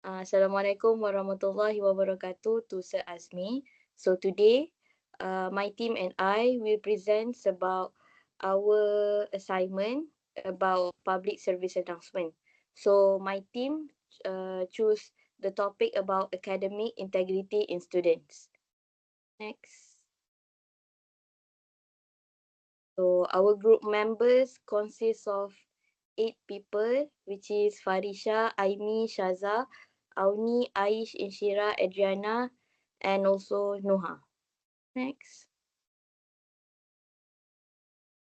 Assalamualaikum warahmatullahi wabarakatuh to Sir Azmi. So today, my team and I will present about our assignment about public service announcement. So my team choose the topic about academic integrity in students. Next. So our group members consists of 8 people, which is Farisha, Aimi, Shaza, Auni, Aish, Inshira, Adriana, and also Noha. Next.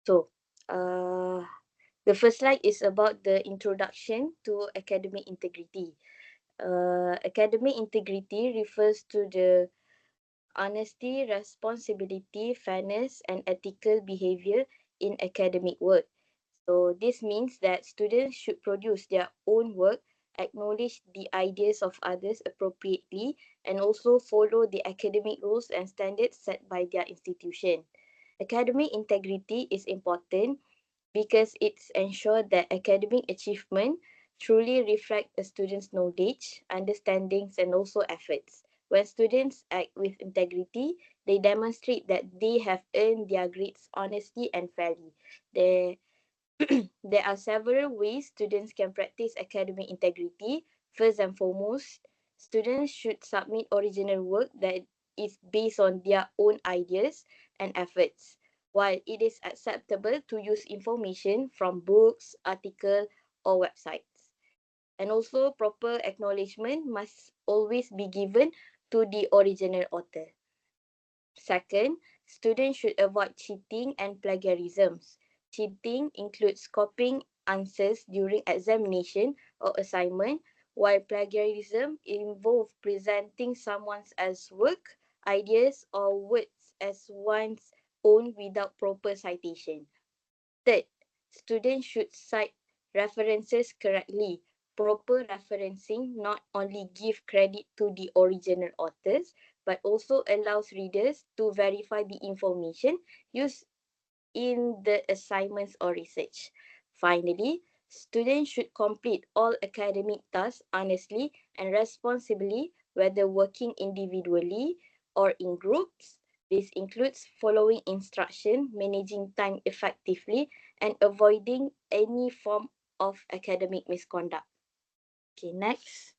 So, the first slide is about the introduction to academic integrity. Academic integrity refers to the honesty, responsibility, fairness, and ethical behavior in academic work. So this means that students should produce their own work, acknowledge the ideas of others appropriately, and also follow the academic rules and standards set by their institution. Academic integrity is important because it's ensured that academic achievement truly reflect a student's knowledge, understandings, and also efforts. When students act with integrity, they demonstrate that they have earned their grades honestly and fairly. There there are several ways students can practice academic integrity. First and foremost, students should submit original work that is based on their own ideas and efforts. While it is acceptable to use information from books, articles, or websites. And also, proper acknowledgement must always be given to the original author. Second, students should avoid cheating and plagiarisms. Cheating includes copying answers during examination or assignment, while plagiarism involves presenting someone else's work, ideas, or words as one's own without proper citation. Third, students should cite references correctly. Proper referencing not only give credit to the original authors, but also allows readers to verify the information used in the assignments or research. Finally, students should complete all academic tasks honestly and responsibly, whether working individually or in groups. This includes following instruction, managing time effectively, and avoiding any form of academic misconduct. Okay, next.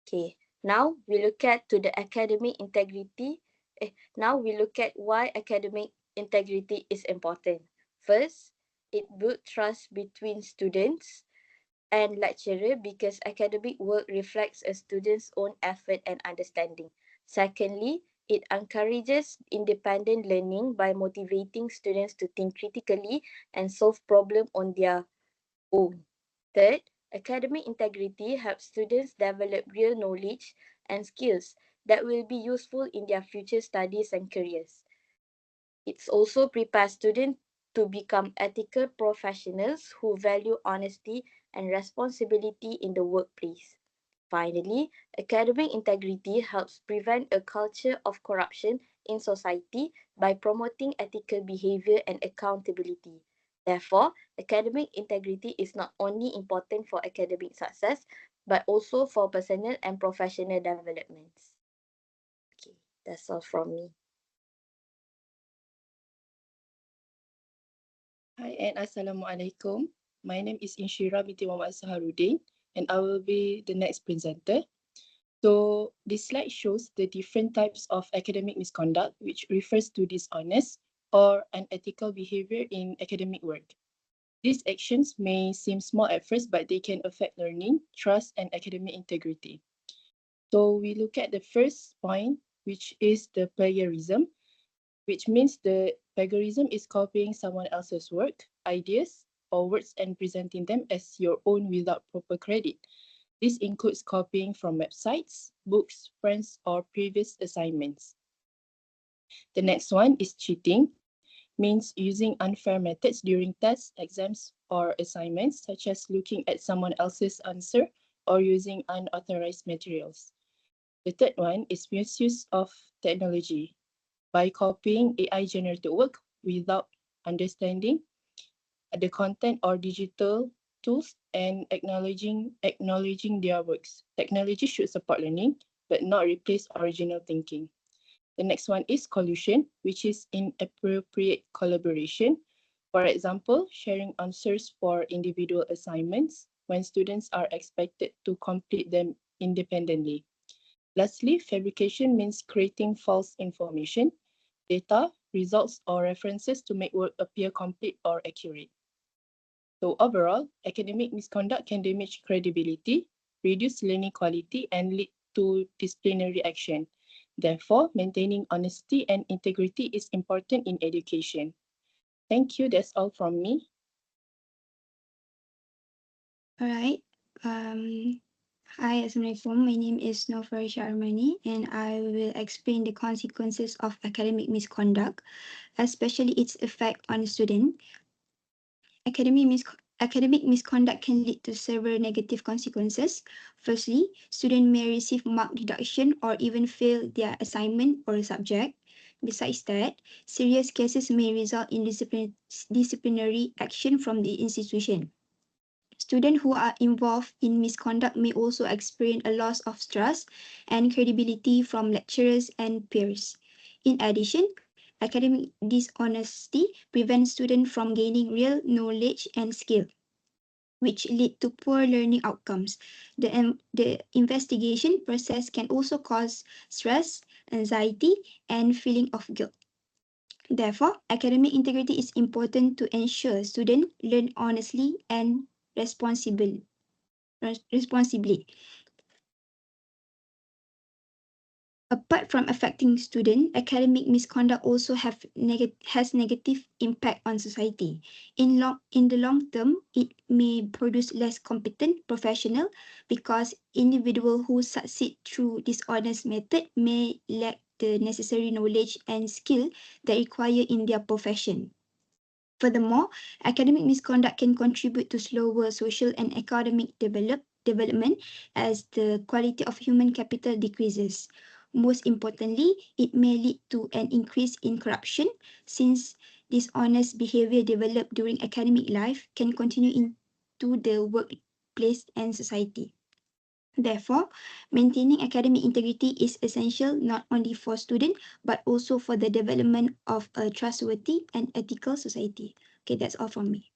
Okay, now we look at to the academic integrity. Now we look at why academic integrity is important. First, it builds trust between students and lecturer because academic work reflects a student's own effort and understanding. Secondly, it encourages independent learning by motivating students to think critically and solve problems on their own. Third, academic integrity helps students develop real knowledge and skills that will be useful in their future studies and careers. It also prepares students to become ethical professionals who value honesty and responsibility in the workplace. Finally, academic integrity helps prevent a culture of corruption in society by promoting ethical behavior and accountability. Therefore, academic integrity is not only important for academic success, but also for personal and professional developments. Okay, that's all from me. Hi and Assalamualaikum. My name is Inshira binti Muhammad Saharuddin and I will be the next presenter. So this slide shows the different types of academic misconduct which refers to dishonest or unethical behavior in academic work. These actions may seem small at first but they can affect learning, trust and academic integrity. So we look at the first point which is the plagiarism, which means the plagiarism is copying someone else's work, ideas, or words and presenting them as your own without proper credit. This includes copying from websites, books, friends, or previous assignments. The next one is cheating, means using unfair methods during tests, exams, or assignments, such as looking at someone else's answer or using unauthorized materials. The third one is misuse of technology, by copying AI generated work without understanding the content or digital tools, and acknowledging their works. Technology should support learning, but not replace original thinking. The next one is collusion, which is inappropriate collaboration. For example, sharing answers for individual assignments when students are expected to complete them independently. Lastly, fabrication means creating false information, data, results, or references to make work appear complete or accurate. So overall, academic misconduct can damage credibility, reduce learning quality, and lead to disciplinary action. Therefore, maintaining honesty and integrity is important in education. Thank you. That's all from me. Alright. Hi, Assalamualaikum. My name is Nofarisha Armani, and I will explain the consequences of academic misconduct, especially its effect on the student. Academic misconduct can lead to several negative consequences. Firstly, students may receive mark reduction or even fail their assignment or subject. Besides that, serious cases may result in disciplinary action from the institution. Students who are involved in misconduct may also experience a loss of trust and credibility from lecturers and peers. In addition, academic dishonesty prevents students from gaining real knowledge and skill, which lead to poor learning outcomes. The investigation process can also cause stress, anxiety, and feeling of guilt. Therefore, academic integrity is important to ensure students learn honestly and responsibly. Apart from affecting students, academic misconduct also has negative impact on society. In the long term, it may produce less competent professional because individuals who succeed through dishonest method may lack the necessary knowledge and skill that require in their profession. Furthermore, academic misconduct can contribute to slower social and academic development as the quality of human capital decreases. Most importantly, it may lead to an increase in corruption since dishonest behavior developed during academic life can continue into the workplace and society. Therefore, maintaining academic integrity is essential not only for students but also for the development of a trustworthy and ethical society. Okay, that's all from me.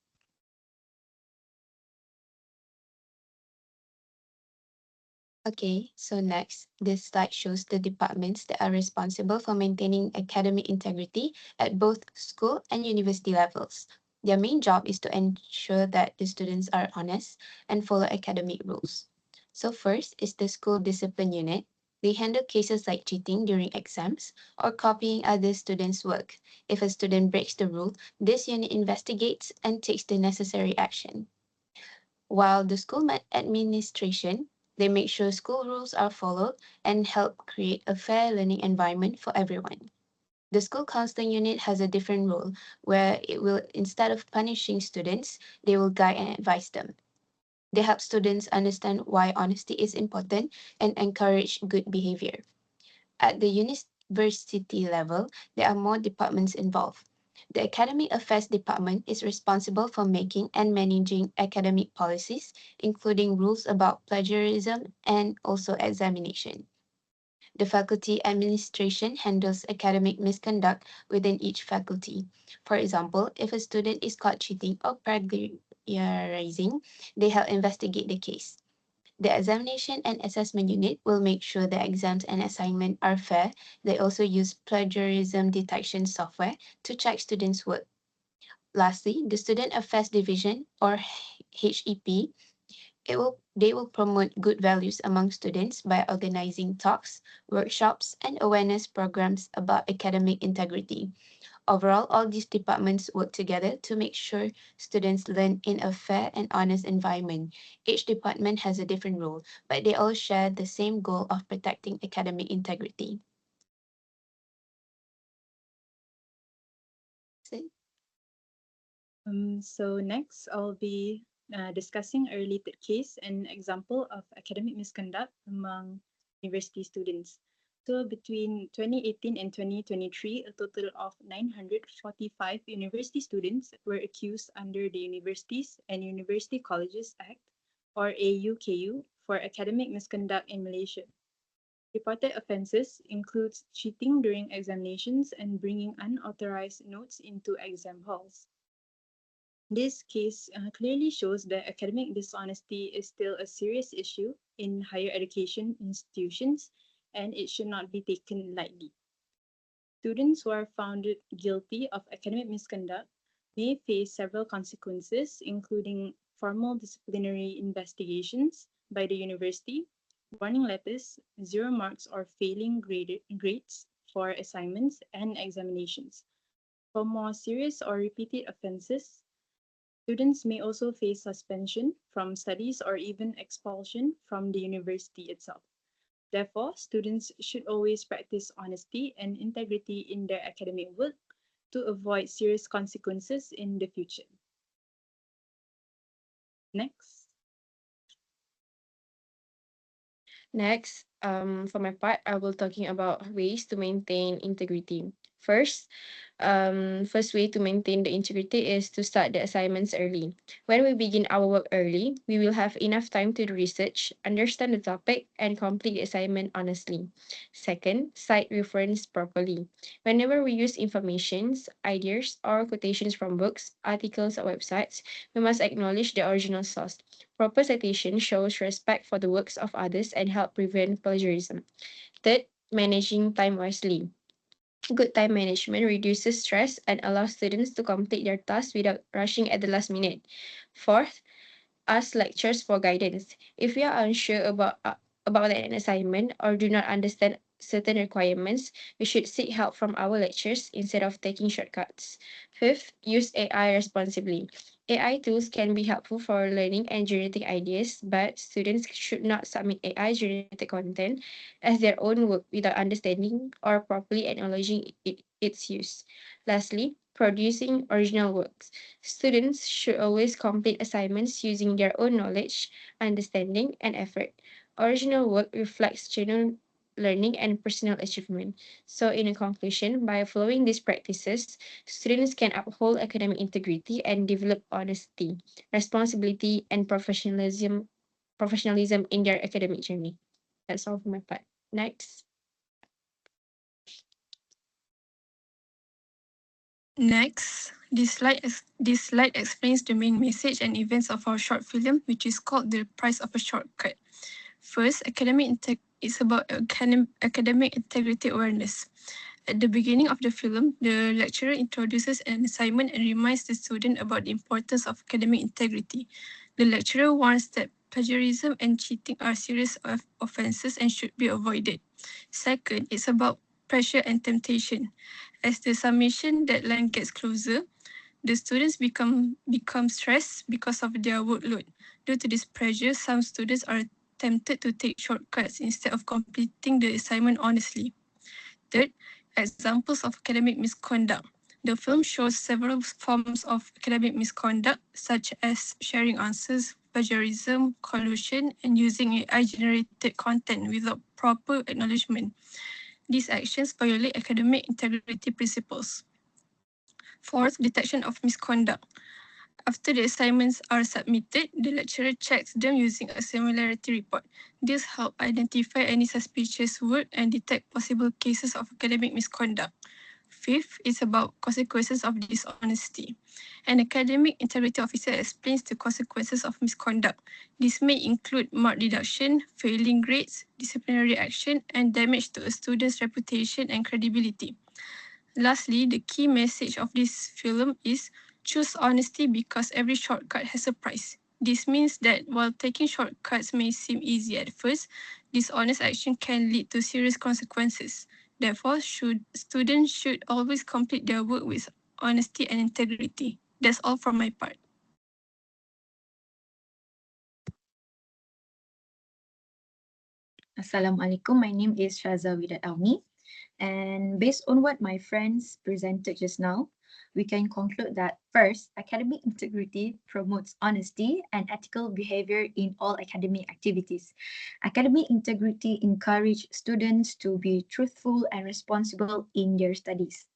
Okay, so next, this slide shows the departments that are responsible for maintaining academic integrity at both school and university levels. Their main job is to ensure that the students are honest and follow academic rules. So first is the school discipline unit. They handle cases like cheating during exams or copying other students' work. If a student breaks the rule, this unit investigates and takes the necessary action. While the school administration, they make sure school rules are followed and help create a fair learning environment for everyone. The school counseling unit has a different role where it will, instead of punishing students, they will guide and advise them. They help students understand why honesty is important and encourage good behavior. At the university level, there are more departments involved. The Academic Affairs Department is responsible for making and managing academic policies, including rules about plagiarism and also examination. The Faculty Administration handles academic misconduct within each faculty. For example, if a student is caught cheating or plagiarizing, they help investigate the case. The examination and assessment unit will make sure the exams and assignment are fair. They also use plagiarism detection software to check students' work. Lastly, the Student Affairs Division or HEP, they will promote good values among students by organizing talks, workshops, and awareness programs about academic integrity. Overall, all these departments work together to make sure students learn in a fair and honest environment. Each department has a different role, but they all share the same goal of protecting academic integrity. So, So next, I'll be discussing a related case and example of academic misconduct among university students. So between 2018 and 2023, a total of 945 university students were accused under the Universities and University Colleges Act, or AUKU, for academic misconduct in Malaysia. Reported offences includes cheating during examinations and bringing unauthorized notes into exam halls. This case clearly shows that academic dishonesty is still a serious issue in higher education institutions, and it should not be taken lightly. Students who are found guilty of academic misconduct may face several consequences, including formal disciplinary investigations by the university, warning letters, zero marks or failing grades for assignments and examinations. For more serious or repeated offenses, students may also face suspension from studies or even expulsion from the university itself. Therefore, students should always practice honesty and integrity in their academic work to avoid serious consequences in the future. Next. Next, for my part, I will talking about ways to maintain integrity. First way to maintain the integrity is to start the assignments early. When we begin our work early, we will have enough time to do research, understand the topic, and complete the assignment honestly. Second, cite reference properly. Whenever we use informations, ideas, or quotations from books, articles, or websites, we must acknowledge the original source. Proper citation shows respect for the works of others and help prevent plagiarism. Third, managing time wisely. Good time management reduces stress and allows students to complete their tasks without rushing at the last minute. Fourth, ask lecturers for guidance. If we are unsure about an assignment or do not understand certain requirements, we should seek help from our lecturers instead of taking shortcuts. Fifth, use AI responsibly. AI tools can be helpful for learning and generating ideas, but students should not submit AI generated content as their own work without understanding or properly acknowledging its use. Lastly, producing original works. Students should always complete assignments using their own knowledge, understanding, and effort. Original work reflects genuine learning and personal achievement. So, in a conclusion, by following these practices, students can uphold academic integrity and develop honesty, responsibility, and professionalism in their academic journey. That's all for my part. Next. Next, this slide explains the main message and events of our short film, which is called The Price of a Shortcut. First, is about academic integrity awareness. At the beginning of the film, the lecturer introduces an assignment and reminds the student about the importance of academic integrity. The lecturer warns that plagiarism and cheating are serious offenses and should be avoided. Second, it's about pressure and temptation. As the submission deadline gets closer, the students become stressed because of their workload. Due to this pressure, some students are tempted to take shortcuts instead of completing the assignment honestly. Third, examples of academic misconduct. The film shows several forms of academic misconduct, such as sharing answers, plagiarism, collusion, and using AI-generated content without proper acknowledgement. These actions violate academic integrity principles. Fourth, detection of misconduct. After the assignments are submitted, the lecturer checks them using a similarity report. This helps identify any suspicious work and detect possible cases of academic misconduct. Fifth is about consequences of dishonesty. An academic integrity officer explains the consequences of misconduct. This may include mark deduction, failing grades, disciplinary action, and damage to a student's reputation and credibility. Lastly, the key message of this film is choose honesty because every shortcut has a price. This means that while taking shortcuts may seem easy at first, dishonest action can lead to serious consequences. Therefore, students should always complete their work with honesty and integrity. That's all from my part. Assalamualaikum. My name is Shaza Widat Almi. And based on what my friends presented just now, we can conclude that first, academic integrity promotes honesty and ethical behavior in all academic activities. Academic integrity encourages students to be truthful and responsible in their studies.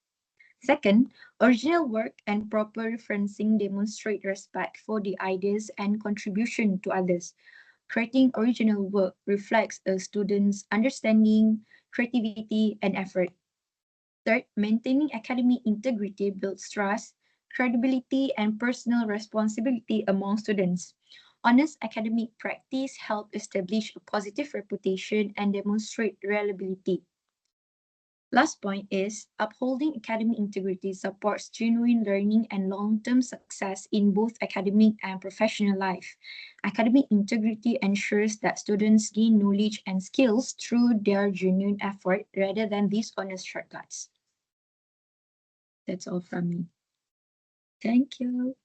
Second, original work and proper referencing demonstrate respect for the ideas and contribution to others. Creating original work reflects a student's understanding, creativity, and effort. Third, maintaining academic integrity builds trust, credibility, and personal responsibility among students. Honest academic practice help establish a positive reputation and demonstrate reliability. Last point is upholding academic integrity supports genuine learning and long-term success in both academic and professional life. Academic integrity ensures that students gain knowledge and skills through their genuine effort rather than dishonest shortcuts. That's all from me. Thank you.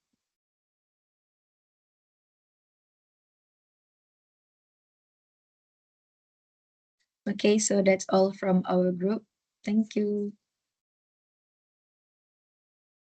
Okay, so that's all from our group. Thank you.